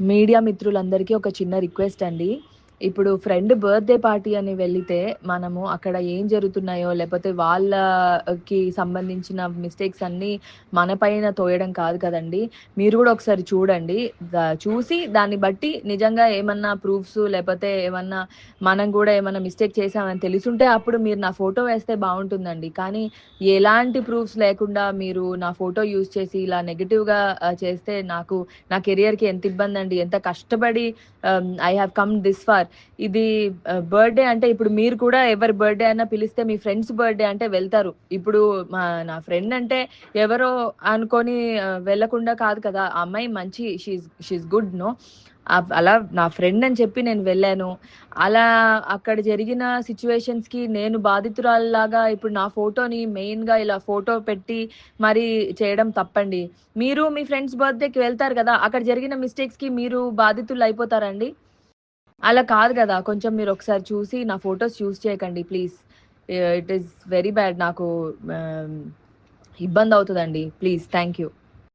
Media మిత్రులందరికీ ఒక చిన్న రిక్వెస్ట్ అండి. ఇప్పుడు ఫ్రెండ్ బర్త్‌డే పార్టీ అని వెళితే, మనము అక్కడ ఏం జరుగుతున్నాయో, లేపోతే వాళ్ళకి సంబంధించిన మిస్టేక్స్ అన్నీ మన పైన తోయడం కాదు కదండీ! మీరు గూడా ఒకసారి చూడండి. చూసి దాన్ని బట్టి నిజంగా ఏమన్నా ప్రూఫ్స్ లేపోతే ఏమన్నా మనం గూడా ఏమన్నా మిస్టేక్ చేశామని తెలిసుంటే అప్పుడు మీరు నా ఫోటో వేస్తే బావుంటుందండి. కానీ ఎలాంటి ప్రూఫ్స్ లేకుండా మీరు నా ఫోటో యూజ్ చేసి ఇలా నెగెటివ్‌గా చేస్తే నా కెరియర్‌కి ఎంత ఇబ్బందండి. ఎంత కష్టపడి I have come this far. ఇది బర్త్‌డే అంటే ఇప్పుడు మీరు కూడా ఎవరి బర్త్‌డే అయినా పిలిస్తే మీ ఫ్రెండ్స్ బర్త్‌డే అంటే వెళ్తారు. ఇప్పుడు నా ఫ్రెండ్ అంటే ఎవరో అనుకోని వెళ్ళకుండా కాదు కదా! ఆ అమ్మాయి మంచి షీ ఈస్ గుడ్ నో. అలా నా ఫ్రెండ్ అని చెప్పి నేను వెళ్ళాను. అలా అక్కడ జరిగిన సిట్యుయేషన్స్‌కి నేను బాధితురాలిలాగా ఇప్పుడు నా ఫోటోని మెయిన్‌గా ఇలా ఫోటో పెట్టి మరి చేయడం తప్పండి. మీరు మీ ఫ్రెండ్స్ బర్త్‌డేకి వెళ్తారు గదా! అక్కడ జరిగిన మిస్టేక్స్‌కి మీరు బాధితులయిపోతారండి? అలా కాదు గదా! కొంచెం మీరొకసారి చూసి నా ఫోటోస్ యూజ్ చేయకండి please. It is very bad నాకు ఆహ్, ఇబ్బందవుతదండి. ప్లీజ్. Thank you.